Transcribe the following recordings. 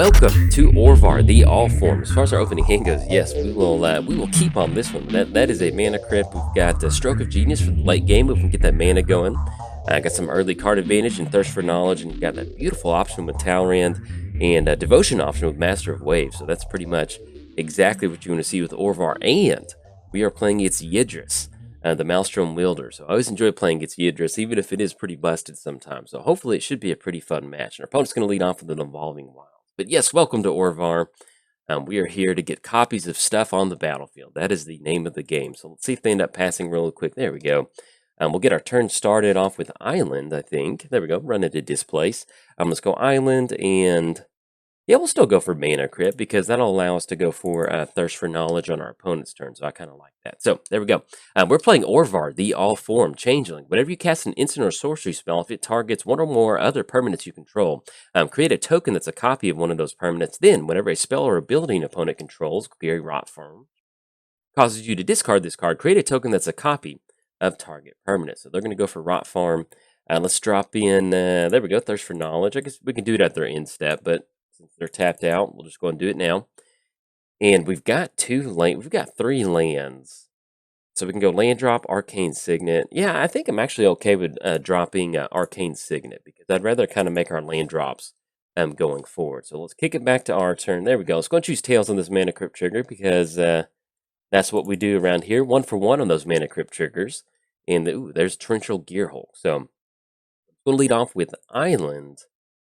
Welcome to Orvar, the all form. As far as our opening hand goes, yes, we will keep on this one. That is a mana crypt. We've got Stroke of Genius for the late game. We can get that mana going. Got some early card advantage and Thirst for Knowledge, and got that beautiful option with Talrand and Devotion option with Master of Waves. So that's pretty much exactly what you want to see with Orvar. And we are playing its Yidris, the Maelstrom Wielder. So I always enjoy playing against Yidris, even if it is pretty busted sometimes. So hopefully it should be a pretty fun match. And our opponent's going to lead off with an Evolving Wild. But yes, welcome to Orvar. We are here to get copies of stuff on the battlefield. That is the name of the game. So let's see if they end up passing real quick. There we go. We'll get our turn started off with Island, I think. There we go. Run into Displace. Let's go Island, and yeah, we'll still go for Mana Crypt because that'll allow us to go for Thirst for Knowledge on our opponent's turn. So I kind of like that. So there we go. We're playing Orvar, the all-form Changeling. Whenever you cast an instant or sorcery spell, if it targets one or more other permanents you control, create a token that's a copy of one of those permanents. Then, whenever a spell or ability an opponent controls, Gary Rot Firm, causes you to discard this card, create a token that's a copy of target permanent. So they're going to go for Rot Farm. Let's drop in, there we go, Thirst for Knowledge. I guess we can do it at their end step, but since they're tapped out, we'll just go and do it now. And we've got three lands. So we can go land drop, Arcane Signet. Yeah, I think I'm actually okay with dropping Arcane Signet because I'd rather kind of make our land drops going forward. So let's kick it back to our turn. There we go. Let's go and choose Tails on this Mana Crypt trigger because that's what we do around here. 1 for 1 on those Mana Crypt triggers. And there's Torrential Gearhulk. So we'll lead off with Island.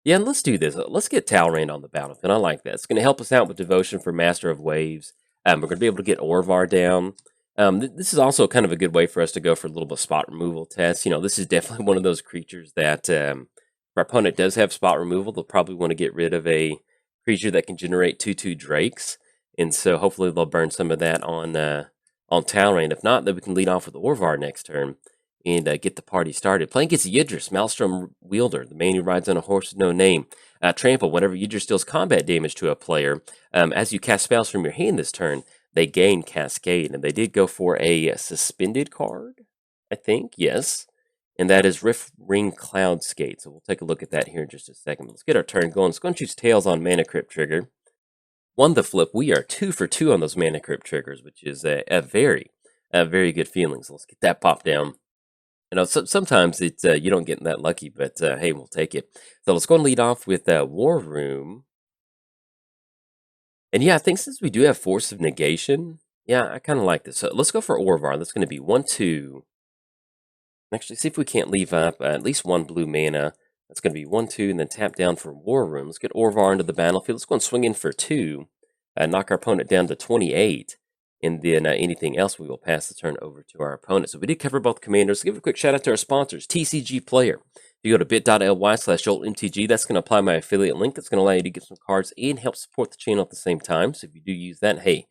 Yeah, and let's do this. Let's get Talrand on the battlefield. I like that. It's going to help us out with Devotion for Master of Waves. We're going to be able to get Orvar down. This is also kind of a good way for us to go for a little bit of spot removal test. You know, this is definitely one of those creatures that if our opponent does have spot removal, they'll probably want to get rid of a creature that can generate 2/2 Drakes. And so hopefully they'll burn some of that on Talrand. If not, then we can lead off with Orvar next turn and get the party started. Playing against Yidris, Maelstrom Wielder, the man who rides on a horse with no name. Trample, whenever Yidris deals combat damage to a player, as you cast spells from your hand this turn, they gain Cascade. And they did go for a suspended card, I think, yes. And that is Rift Ring Cloudskate. So we'll take a look at that here in just a second. Let's get our turn going. Let's go and choose Tails on Mana Crypt trigger. Won the flip. We are 2 for 2 on those Mana Crypt triggers, which is a very good feeling. So let's get that popped down. You know, sometimes it's you don't get that lucky, but hey, we'll take it. So let's go and lead off with War Room. And yeah, I think since we do have Force of Negation, yeah, I kind of like this. So let's go for Orvar. That's going to be 1/2. Actually, see if we can't leave up at least 1 blue mana. That's going to be 1/2, and then tap down for War Room. Let's get Orvar into the battlefield. Let's go and swing in for 2. Knock our opponent down to 28. And then anything else, we will pass the turn over to our opponent. So we did cover both commanders. So give a quick shout out to our sponsors, TCG Player. If you go to bit.ly/JoltMTG, that's going to apply my affiliate link. That's going to allow you to get some cards and help support the channel at the same time. So if you do use that, hey,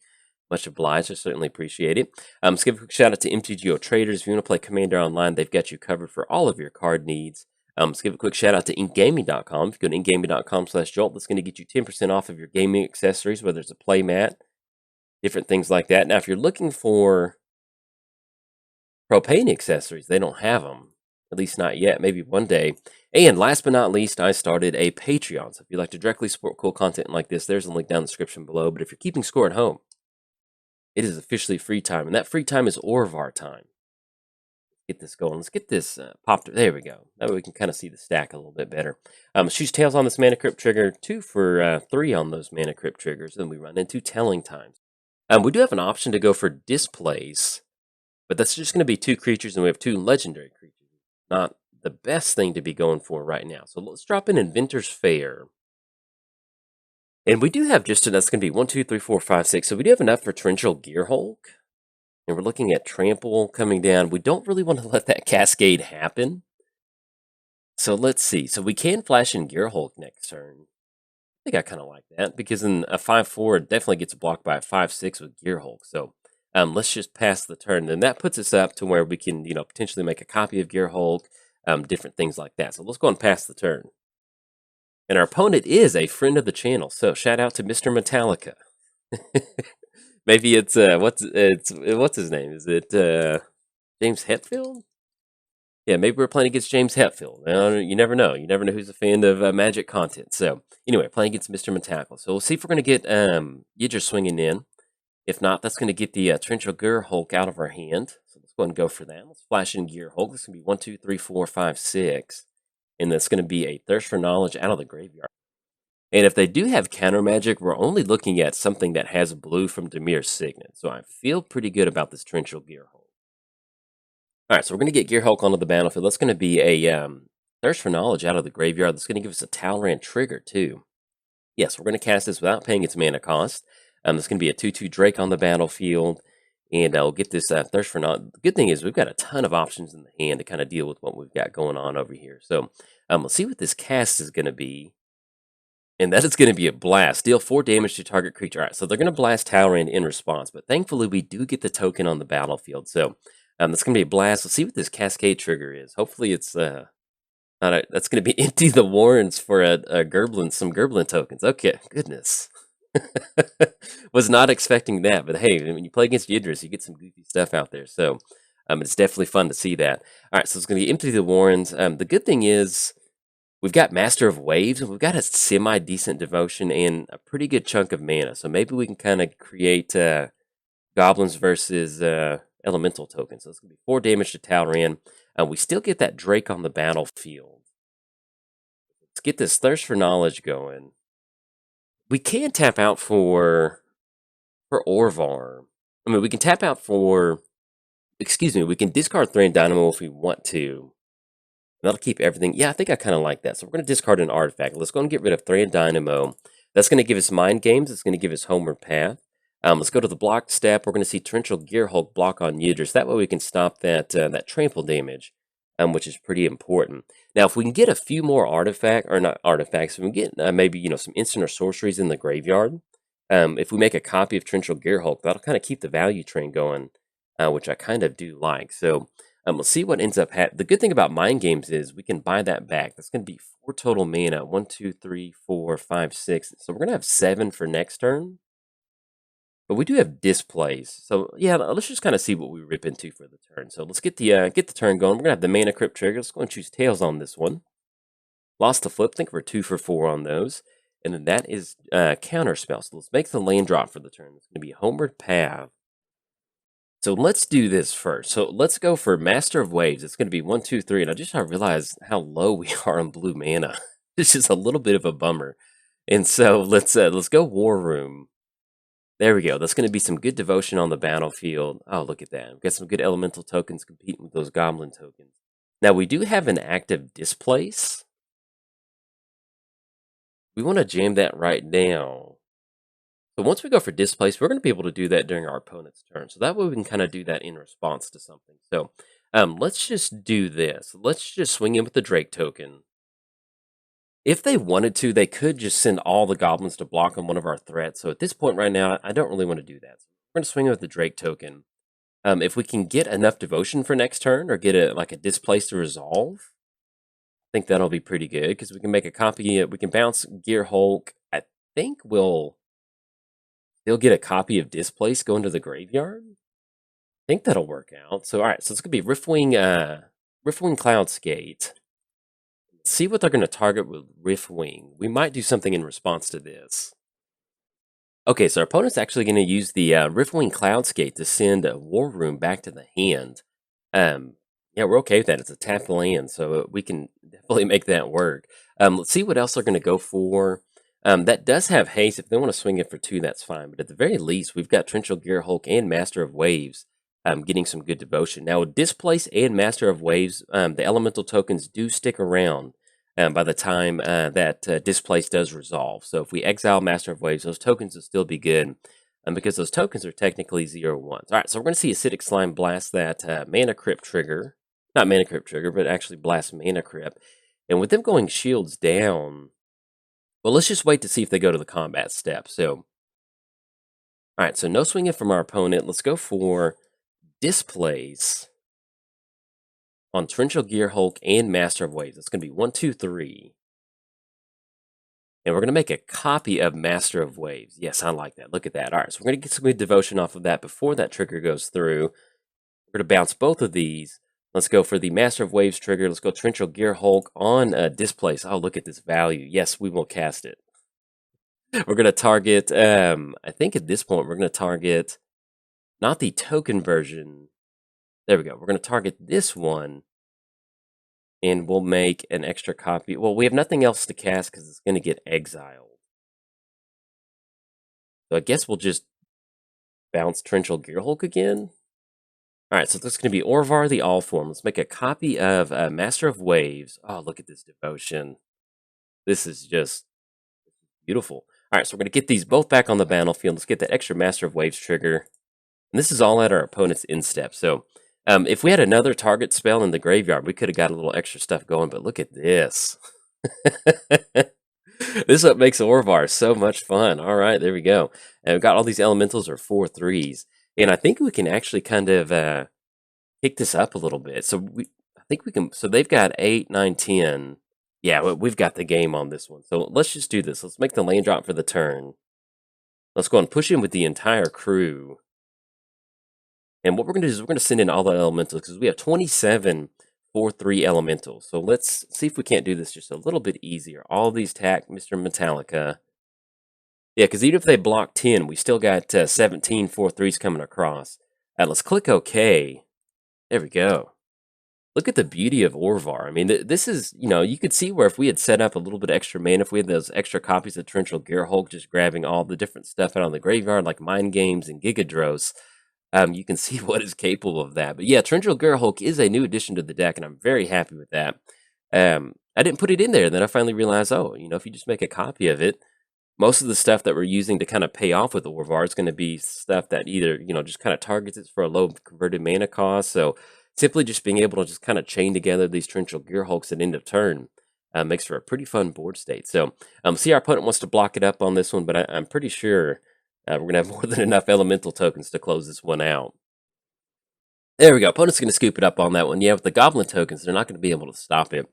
much obliged. I certainly appreciate it. Let's give a quick shout out to MTGOTraders. If you want to play Commander Online, they've got you covered for all of your card needs. Let's give a quick shout out to inkgaming.com. If you go to inkgaming.com/Jolt, that's going to get you 10% off of your gaming accessories, whether it's a play mat, different things like that. Now, if you're looking for propane accessories, they don't have them, at least not yet, maybe one day. And last but not least, I started a Patreon. So if you'd like to directly support cool content like this, there's a link down in the description below. But if you're keeping score at home, it is officially free time, and that free time is Orvar time. Get this going. Let's get this popped. There we go. That way we can kind of see the stack a little bit better. Choose Tails on this Mana Crypt trigger, 2 for 3 on those Mana Crypt triggers, and we run into Telling Times. We do have an option to go for Displace, but that's just going to be 2 creatures, and we have 2 legendary creatures. Not the best thing to be going for right now. So let's drop in Inventor's Fair. And we do have that's going to be 1, 2, 3, 4, 5, 6. So we do have enough for Torrential Gearhulk. And we're looking at Trample coming down. We don't really want to let that Cascade happen. So let's see. So we can flash in Gearhulk next turn. I think I kind of like that because in a 5/4, it definitely gets blocked by a 5/6 with Gearhulk. So let's just pass the turn. And that puts us up to where we can, potentially make a copy of Gearhulk, different things like that. So let's go and pass the turn. And our opponent is a friend of the channel. So shout out to Mr. Metallica. Maybe it's what's his name? Is it James Hetfield? Yeah, maybe we're playing against James Hetfield. You never know. You never know who's a fan of Magic content. So anyway, playing against Mr. Metackle. So we'll see if we're going to get Yidris swinging in. If not, that's going to get the Torrential Gear Hulk out of our hand. So let's go ahead and go for that. Let's flash in Gear Hulk. This is going to be 1, 2, 3, 4, 5, 6. And that's going to be a Thirst for Knowledge out of the graveyard. And if they do have counter magic, we're only looking at something that has blue from Demir's Signet. So I feel pretty good about this Torrential Gear Hulk. All right, so we're going to get Gear Hulk onto the battlefield. That's going to be a Thirst for Knowledge out of the graveyard. That's going to give us a Talrand trigger, too. Yes, we're going to cast this without paying its mana cost. There's going to be a 2/2 Drake on the battlefield. And we'll get this Thirst for Knowledge. The good thing is we've got a ton of options in the hand to kind of deal with what we've got going on over here. So let's see what this cast is going to be. And that is going to be a blast. Deal 4 damage to target creature. All right, so they're going to blast Talrand in response. But thankfully, we do get the token on the battlefield. So that's going to be a blast. Let's see what this Cascade trigger is. Hopefully, it's not that's going to be empty the warrens for a Gerblin, some Gerblin tokens. Okay, goodness. Was not expecting that. But hey, when you play against Yidris, you get some goofy stuff out there. So it's definitely fun to see that. All right, so it's going to be empty the warrens. The good thing is, we've got Master of Waves, and we've got a semi-decent devotion and a pretty good chunk of mana. So maybe we can kind of create goblins versus elemental tokens. So it's going to be 4 damage to Talrand. We still get that Drake on the battlefield. Let's get this Thirst for Knowledge going. We can tap out for Orvar. I mean, we can tap out for... Excuse me, we can discard Thran Dynamo if we want to. That'll keep everything. Yeah, I think I kind of like that. So we're going to discard an artifact. Let's go and get rid of Thran Dynamo. That's going to give us Mind Games. It's going to give us Homeward Path. Let's go to the blocked step. We're going to see Torrential Gear Hulk block on Yidris. That way we can stop that that trample damage, which is pretty important. Now, if we can get a few more artifacts, or not artifacts, we can get maybe some instant or sorceries in the graveyard. If we make a copy of Torrential Gear Hulk, that'll kind of keep the value train going, which I kind of do like. So we'll see what ends up happening. The good thing about Mind Games is we can buy that back. That's going to be 4 total mana. 1, 2, 3, 4, 5, 6. So we're going to have 7 for next turn. But we do have Displays. So yeah, let's just kind of see what we rip into for the turn. So let's get the turn going. We're going to have the Mana Crypt trigger. Let's go and choose Tails on this one. Lost the flip. I think we're 2 for 4 on those. And then that is Counter Spell. So let's make the land drop for the turn. It's going to be Homeward Path. So let's do this first. So let's go for Master of Waves. It's going to be 1, 2, 3. And I just realized how low we are on blue mana. It's just a little bit of a bummer. And so let's go War Room. There we go. That's going to be some good devotion on the battlefield. Oh, look at that. We've got some good elemental tokens competing with those goblin tokens. Now, we do have an active Displace. We want to jam that right now. So once we go for Displace, we're going to be able to do that during our opponent's turn. So that way we can kind of do that in response to something. So let's just do this. Let's just swing in with the Drake token. If they wanted to, they could just send all the goblins to block on one of our threats. So at this point right now, I don't really want to do that. So we're going to swing in with the Drake token. If we can get enough devotion for next turn or get a Displace to resolve, I think that'll be pretty good because we can make a copy. We can bounce Gear Hulk. I think they'll get a copy of Displace going to the graveyard. I think that'll work out. So all right, so it's gonna be Riftwing Cloudskate. See what they're going to target with Riftwing. We might do something in response to this. Okay, so our opponent's actually going to use the Riftwing Cloudskate to send a War Room back to the hand. Yeah, we're okay with that. It's a tap land, so we can definitely make that work. Let's see what else they're going to go for. That does have haste. If they want to swing it for 2, that's fine. But at the very least, we've got Torrential Gear Hulk and Master of Waves getting some good devotion. Now, with Displace and Master of Waves, the elemental tokens do stick around by the time that Displace does resolve. So if we exile Master of Waves, those tokens will still be good because those tokens are technically 0/1s. All right, so we're going to see Acidic Slime blast that Mana Crypt trigger. Not Mana Crypt trigger, but actually blast Mana Crypt. And with them going shields down, well, let's just wait to see if they go to the combat step. So, all right, so no swinging from our opponent. Let's go for Displace on Torrential Gear Hulk and Master of Waves. It's going to be 1, 2, 3. And we're going to make a copy of Master of Waves. Yes, I like that. Look at that. All right, so we're going to get some good devotion off of that before that trigger goes through. We're going to bounce both of these. Let's go for the Master of Waves trigger. Let's go Torrential Gear Hulk on Displace. Oh, look at this value. Yes, we will cast it. We're going to target, I think at this point, we're going to target not the token version. There we go. We're going to target this one. And we'll make an extra copy. Well, we have nothing else to cast because it's going to get exiled. So I guess we'll just bounce Torrential Gear Hulk again. All right, so this is going to be Orvar the All Form. Let's make a copy of Master of Waves. Oh, look at this devotion. This is just beautiful. All right, so we're going to get these both back on the battlefield. Let's get that extra Master of Waves trigger. And this is all at our opponent's instep. So if we had another target spell in the graveyard, we could have got a little extra stuff going. But look at this. This is what makes Orvar so much fun. All right, there we go. And we've got all these elementals are 4/3. And I think we can actually kind of pick this up a little bit. So I think we can. So they've got 8, 9, 10. Yeah, we've got the game on this one. So let's just do this. Let's make the land drop for the turn. Let's go and push in with the entire crew. And what we're going to do is we're going to send in all the elementals because we have 27 4/3 elementals. So let's see if we can't do this just a little bit easier. All these tack, Mr. Metallica. Yeah, because even if they block 10, we still got 17 4/3s coming across. Let's click OK. There we go. Look at the beauty of Orvar. I mean, this is, you could see where if we had set up a little bit extra mana, if we had those extra copies of Torrential Gear Hulk, just grabbing all the different stuff out on the graveyard, like Mind Games and Gigadros, you can see what is capable of that. But yeah, Torrential Gear Hulk is a new addition to the deck, and I'm very happy with that. I didn't put it in there, and then I finally realized, oh, if you just make a copy of it, most of the stuff that we're using to kind of pay off with Orvar is going to be stuff that either, just kind of targets it for a low converted mana cost. So simply just being able to just kind of chain together these Torrential Gear Hulks at end of turn makes for a pretty fun board state. So see, our opponent wants to block it up on this one, but I'm pretty sure we're going to have more than enough elemental tokens to close this one out. There we go. Opponent's going to scoop it up on that one. Yeah, with the goblin tokens, they're not going to be able to stop it.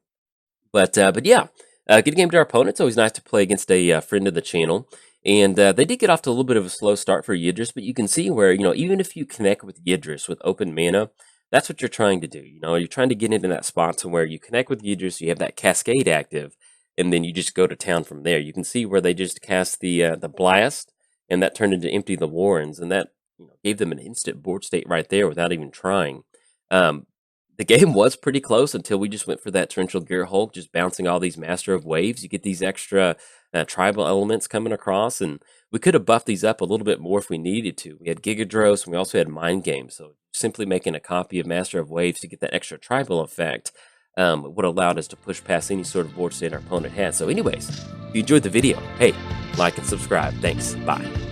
But yeah. Good game to our opponent. It's always nice to play against a friend of the channel. And they did get off to a little bit of a slow start for Yidris, but you can see where, even if you connect with Yidris with open mana, that's what you're trying to do. You're trying to get into that spot to where you connect with Yidris, you have that cascade active, and then you just go to town from there. You can see where they just cast the blast, and that turned into Empty the Warrens, and that gave them an instant board state right there without even trying. The game was pretty close until we just went for that Torrential Gear Hulk, just bouncing all these Master of Waves. You get these extra tribal elements coming across, and we could have buffed these up a little bit more if we needed to. We had Gigadros, and we also had Mind Games, so simply making a copy of Master of Waves to get that extra tribal effect would have allowed us to push past any sort of board state our opponent had. So anyways, if you enjoyed the video, hey, like and subscribe. Thanks. Bye.